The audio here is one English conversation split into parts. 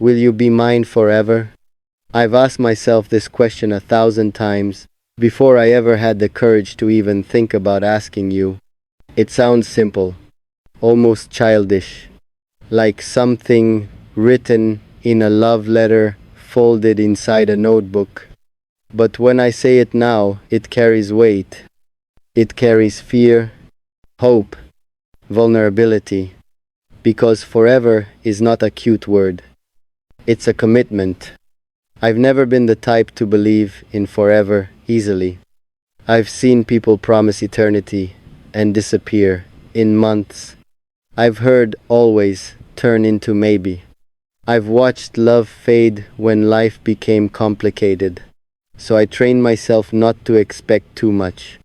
Will you be mine forever? I've asked myself this question 1,000 times before I ever had the courage to even think about asking you. It sounds simple, almost childish, like something written in a love letter folded inside a notebook. But when I say it now, it carries weight. It carries fear, hope, vulnerability, because forever is not a cute word. It's a commitment. I've never been the type to believe in forever easily. I've seen people promise eternity and disappear in months. I've heard always turn into maybe. I've watched love fade when life became complicated. So I trained myself not to expect too much,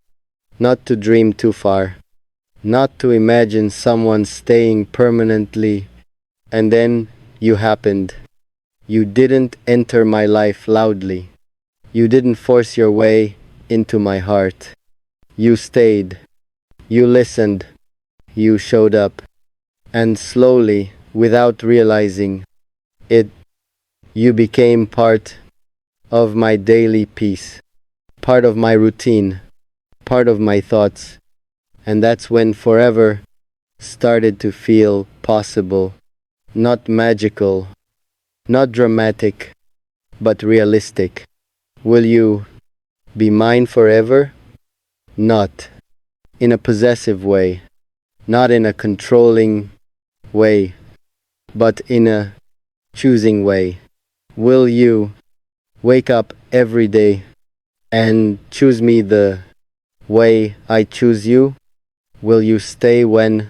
not to dream too far, not to imagine someone staying permanently. And then you happened. You didn't enter my life loudly. You didn't force your way into my heart. You stayed. You listened. You showed up. And slowly, without realizing it, you became part of my daily peace, part of my routine, part of my thoughts. And that's when forever started to feel possible, not magical, not dramatic, but realistic. Will you be mine forever? Not in a possessive way, not in a controlling way, but in a choosing way. Will you wake up every day and choose me the way I choose you? Will you stay when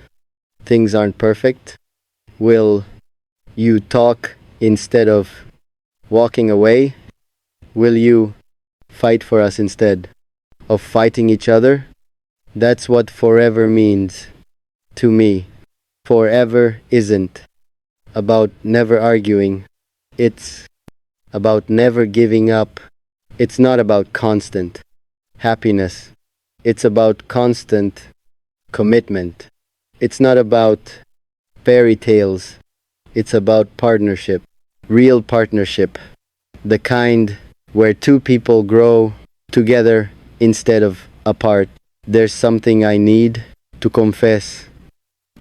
things aren't perfect? Will you talk instead of walking away? Will you fight for us instead of fighting each other? That's what forever means to me. Forever isn't about never arguing. It's about never giving up. It's not about constant happiness. It's about constant commitment. It's not about fairy tales. It's about partnership. Real partnership. The kind where two people grow together instead of apart. There's something I need to confess.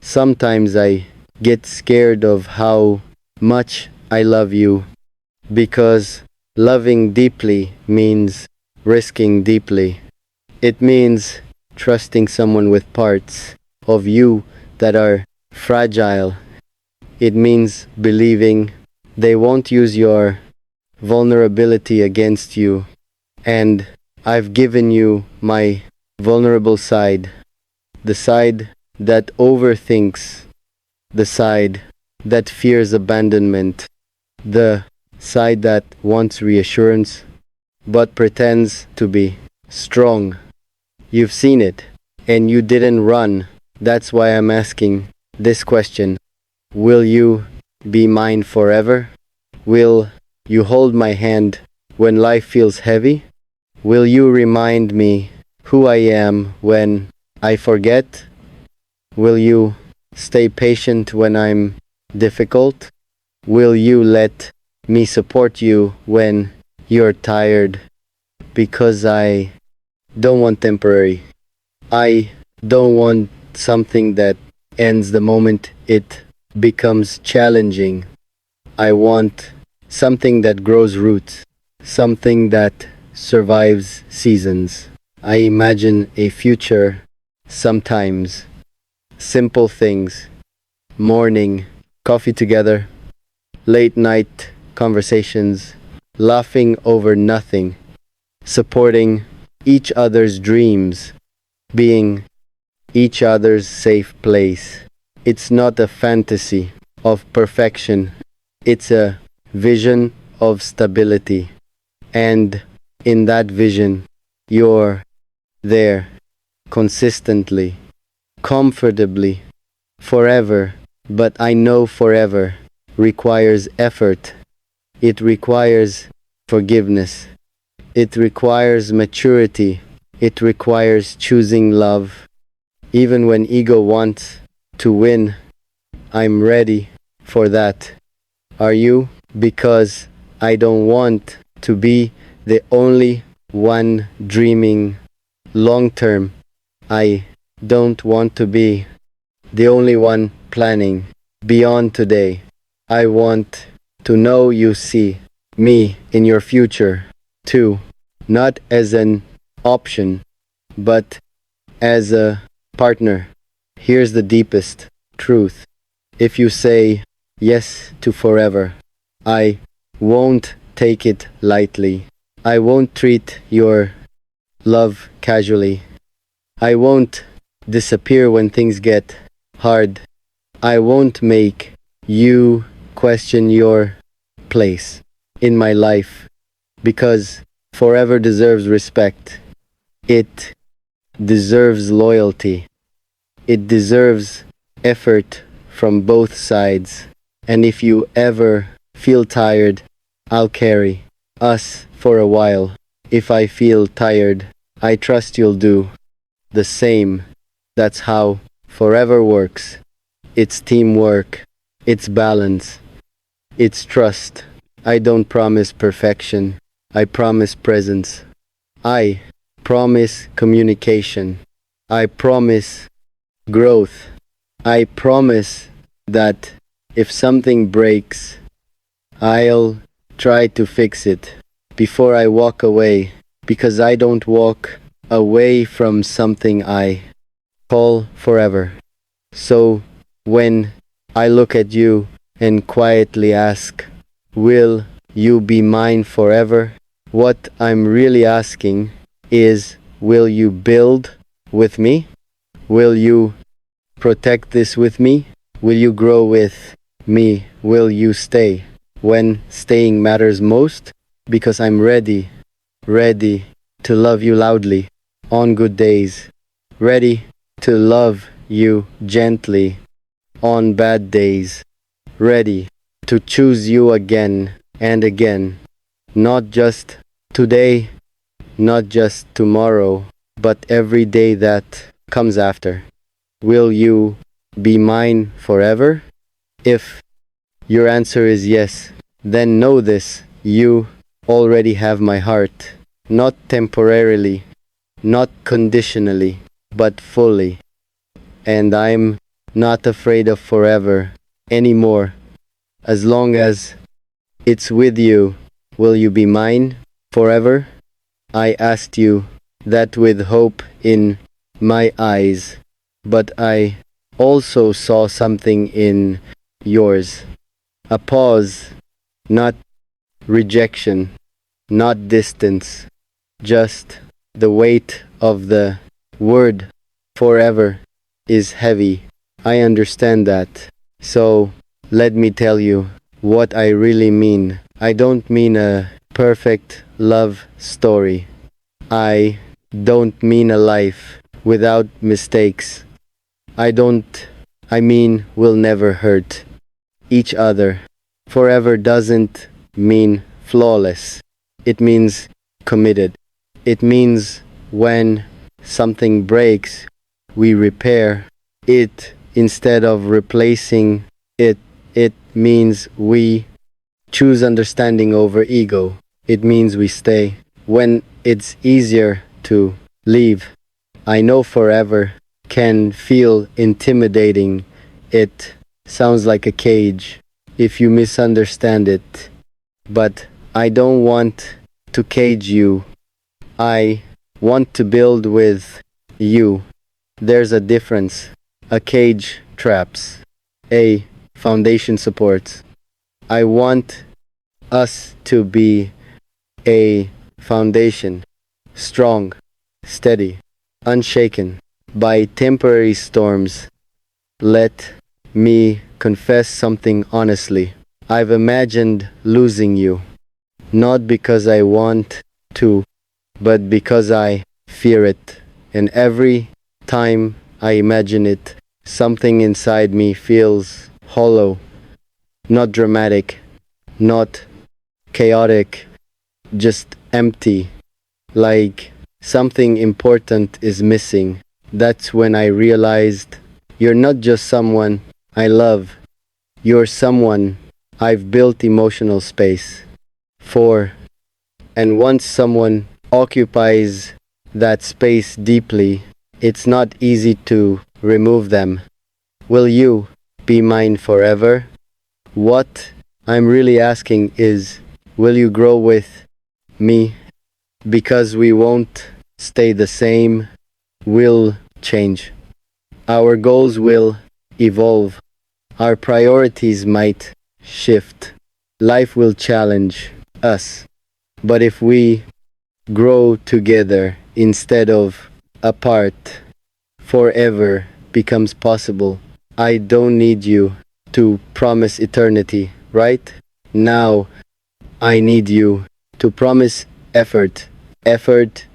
Sometimes I get scared of how much I love you, because loving deeply means risking deeply. It means trusting someone with parts of you that are fragile. It means believing they won't use your vulnerability against you. And I've given you my vulnerable side, the side that overthinks, the side that fears abandonment, the side that wants reassurance but pretends to be strong. You've seen it, and you didn't run. That's why I'm asking this question. Will you be mine forever? Will you hold my hand when life feels heavy? Will you remind me who I am when I forget? Will you stay patient when I'm difficult? Will you let me support you when you're tired? Because I don't want temporary. I don't want something that ends the moment it becomes challenging. I want something that grows roots, something that survives seasons. I imagine a future sometimes. Simple things. Morning, coffee together, late night conversations, laughing over nothing, supporting each other's dreams, being each other's safe place. It's not a fantasy of perfection, it's a vision of stability. And in that vision, you're there, consistently, comfortably, forever. But I know forever requires effort. It requires forgiveness. It requires maturity. It requires choosing love. Even when ego wants to win, I'm ready for that. Are you? because I don't want to be the only one dreaming long term. I don't want to be the only one planning beyond today. I want to know you see me in your future too, not as an option, but as a partner. Here's the deepest truth. If you say yes to forever, I won't take it lightly. I won't treat your love casually. I won't disappear when things get hard. I won't make you question your place in my life because forever deserves respect. It deserves loyalty. It deserves effort from both sides. And if you ever feel tired, I'll carry us for a while. If I feel tired, I trust you'll do the same. That's how forever works. It's teamwork, it's balance, it's trust. I don't promise perfection. I promise presence. I promise communication. I promise growth. I promise that if something breaks, I'll try to fix it before I walk away, because I don't walk away from something I call forever. So when I look at you and quietly ask, will you be mine forever? What I'm really asking is, will you build with me? Will you protect this with me? Will you grow with me? Will you stay when staying matters most? Because I'm ready, ready to love you loudly on good days, ready to love you gently on bad days, ready to choose you again and again, not just today, not just tomorrow, but every day that comes after. Will you be mine forever? If your answer is yes, then know this: you already have my heart, not temporarily, not conditionally, but fully. And I'm not afraid of forever anymore. As long as it's with you, will you be mine forever? I asked you that with hope in my eyes, but I also saw something in yours. A pause, not rejection, not distance, just the weight of the word forever is heavy. I understand that. So let me tell you what I really mean. I don't mean a perfect love story. I don't mean a life without mistakes. I mean we'll never hurt each other. Forever doesn't mean flawless. It means committed. It means when something breaks, we repair it instead of replacing it. It means we choose understanding over ego. It means we stay when it's easier to leave. I know forever can feel intimidating. It sounds like a cage if you misunderstand it. But I don't want to cage you. I want to build with you. There's a difference. A cage traps. A foundation supports. I want us to be a foundation. Strong, steady, unshaken by temporary storms. Let me confess something honestly. I've imagined losing you, not because I want to, but because I fear it. And every time I imagine it, something inside me feels hollow, not dramatic, not chaotic, just empty, like something important is missing. That's when I realized you're not just someone I love, you're someone I've built emotional space for, and once someone occupies that space deeply, it's not easy to remove them. Will you be mine forever? What I'm really asking is, will you grow with me? Because we won't stay the same, we'll change. Our goals will evolve. Our priorities might shift. Life will challenge us. But if we grow together instead of apart, forever becomes possible. I don't need you to promise eternity, right? Now, I need you to promise effort. Effort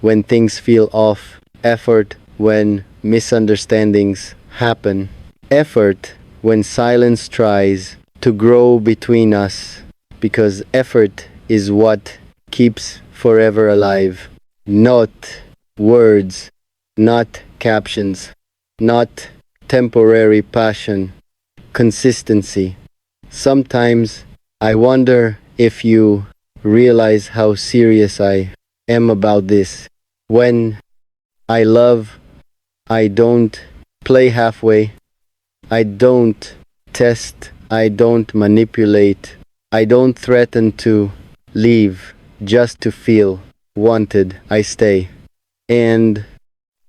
when things feel off. Effort when misunderstandings happen. Effort when silence tries to grow between us. Because effort is what keeps forever alive. Not words, not captions, not temporary passion, consistency. Sometimes I wonder if you realize how serious I am about this. When I love, I don't play halfway, I don't test, I don't manipulate, I don't threaten to leave just to feel wanted. I stay. And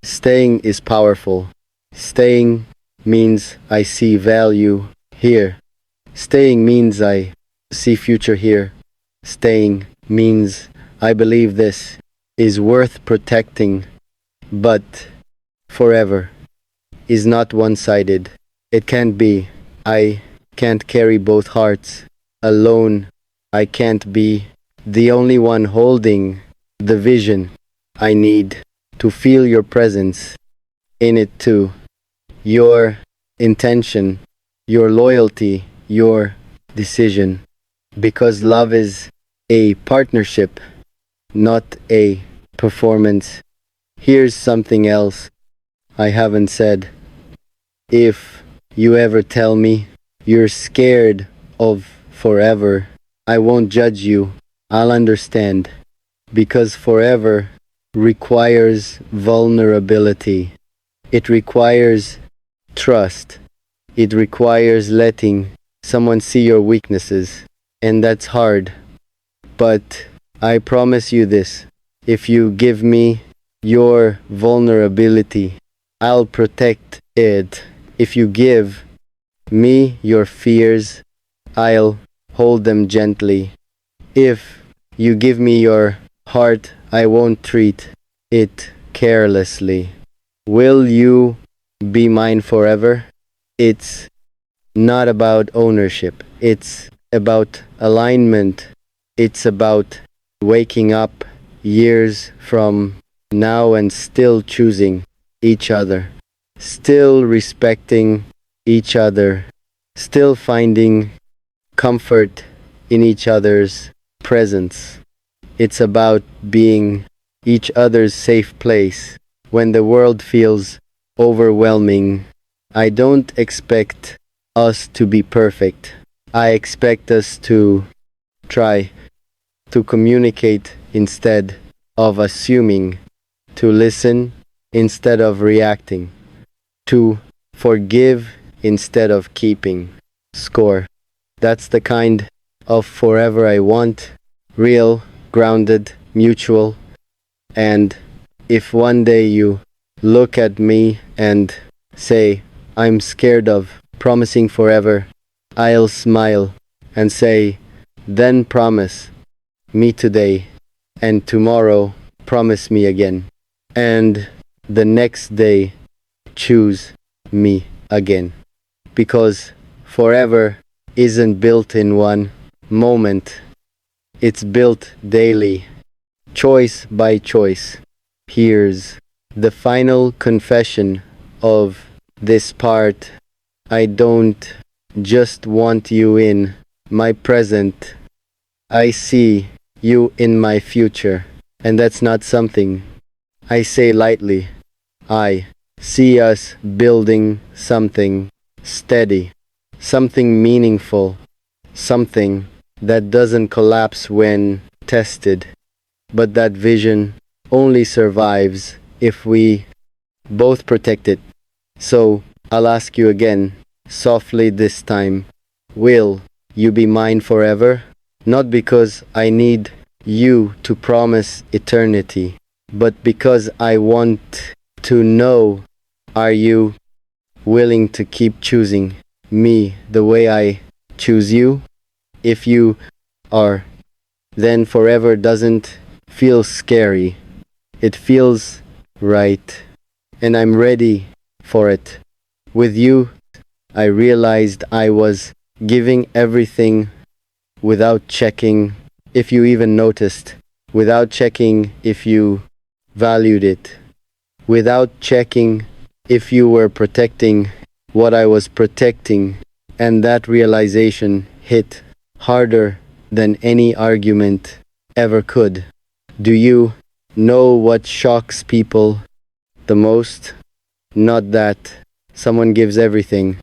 staying is powerful. Staying means I see value here. Staying means I see future here. Staying means I believe this is worth protecting, but forever is not one-sided. It can't be. I can't carry both hearts alone. I can't be the only one holding the vision. I need to feel your presence in it too. Your intention, your loyalty, your decision. Because love is a partnership, not a performance. Here's something else I haven't said. If you ever tell me you're scared of forever, I won't judge you. I'll understand. Because forever requires vulnerability. It requires trust. It requires letting someone see your weaknesses. And that's hard. But I promise you this. If you give me your vulnerability, I'll protect it. If you give me your fears, I'll hold them gently. If you give me your heart, I won't treat it carelessly. Will you be mine forever? It's not about ownership. It's about alignment. It's about waking up years from now and still choosing each other, still respecting each other, still finding comfort in each other's presence. It's about being each other's safe place when the world feels overwhelming. I don't expect us to be perfect. I expect us to try to communicate instead of assuming, to listen instead of reacting, to forgive instead of keeping score. That's the kind of forever I want. Real, grounded, mutual. And if one day you look at me and say, I'm scared of promising forever, I'll smile and say, then promise me today, and tomorrow promise me again. And the next day choose me again. Because forever isn't built in one moment. It's built daily, choice by choice. Here's the final confession of this part. I don't just want you in my present. I see you in my future. And that's not something I say lightly. I see us building something steady, something meaningful, something that doesn't collapse when tested, but that vision only survives if we both protect it. So I'll ask you again, softly this time, will you be mine forever? Not because I need you to promise eternity, but because I want to know, are you willing to keep choosing me the way I choose you? If you are, then forever doesn't feel scary. It feels right, and I'm ready for it. With you, I realized I was giving everything without checking if you even noticed, without checking if you valued it, without checking if you were protecting what I was protecting, and that realization hit harder than any argument ever could. Do you know what shocks people the most? Not that someone gives everything,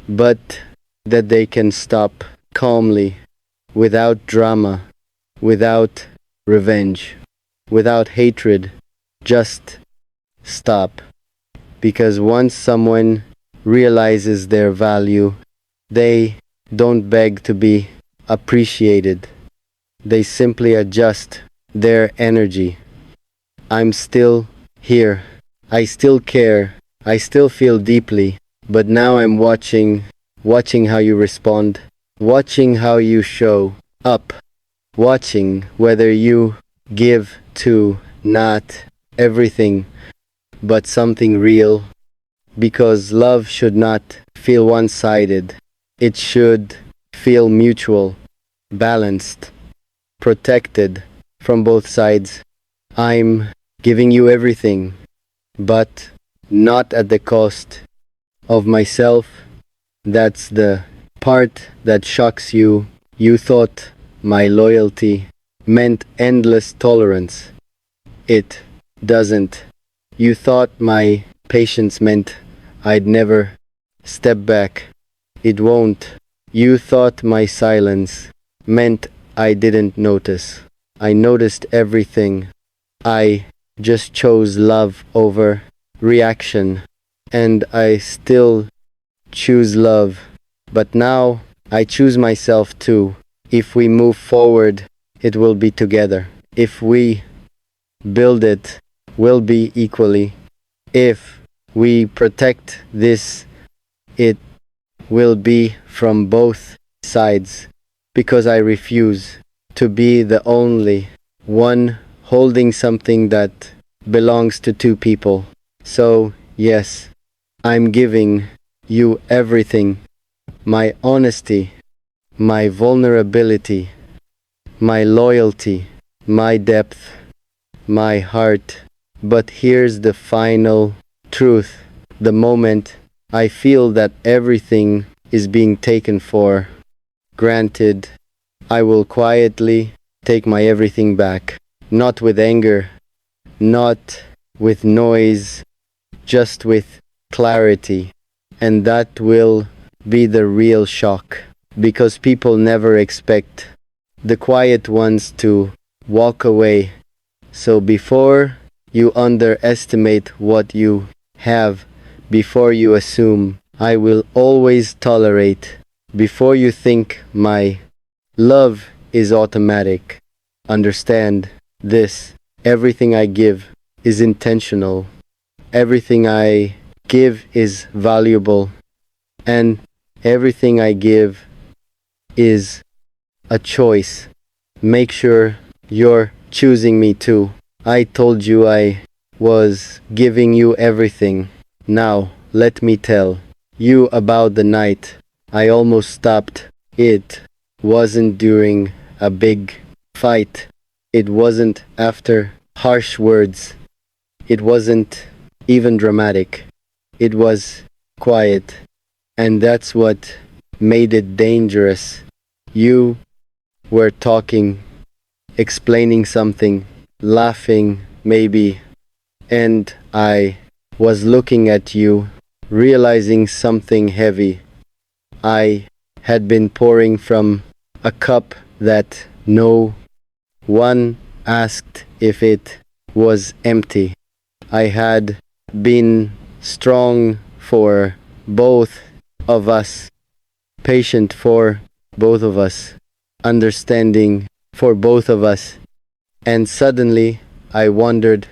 but that they can stop calmly, without drama, without revenge, without hatred, just stop. Because once someone realizes their value, they don't beg to be appreciated. They simply adjust their energy. I'm still here. I still care. I still feel deeply. But now I'm watching how you respond, watching how you show up, watching whether you give to not everything, but something real. Because love should not feel one sided, it should feel mutual, balanced, protected from both sides. I'm giving you everything, but not at the cost of myself. That's the part that shocks you. You thought my loyalty meant endless tolerance. It doesn't. You thought my patience meant I'd never step back. It won't. You thought my silence meant I didn't notice. I noticed everything. I just chose love over reaction. And I still choose love. But now I choose myself too. If we move forward, it will be together. If we build it, we'll be equally. If we protect this, it will be from both sides. Because I refuse to be the only one holding something that belongs to two people. So, yes, I'm giving you everything, my honesty, my vulnerability, my loyalty, my depth, my heart. But here's the final truth. The moment I feel that everything is being taken for granted, I will quietly take my everything back. Not with anger, not with noise, just with clarity. And that will be the real shock. Because people never expect the quiet ones to walk away. So before you underestimate what you have, before you assume I will always tolerate, before you think my love is automatic, understand this. Everything I give is intentional. Everything I give is valuable. And everything I give is a choice. Make sure you're choosing me too. I told you I was giving you everything. Now, let me tell you about the night I almost stopped. It wasn't during a big fight. It wasn't after harsh words. It wasn't even dramatic. It was quiet. And that's what made it dangerous. You were talking, explaining something, laughing, maybe, and I was looking at you, realizing something heavy. I had been pouring from a cup that no one asked if it was empty. I had been strong for both of us, patient for both of us, understanding for both of us, and suddenly I wondered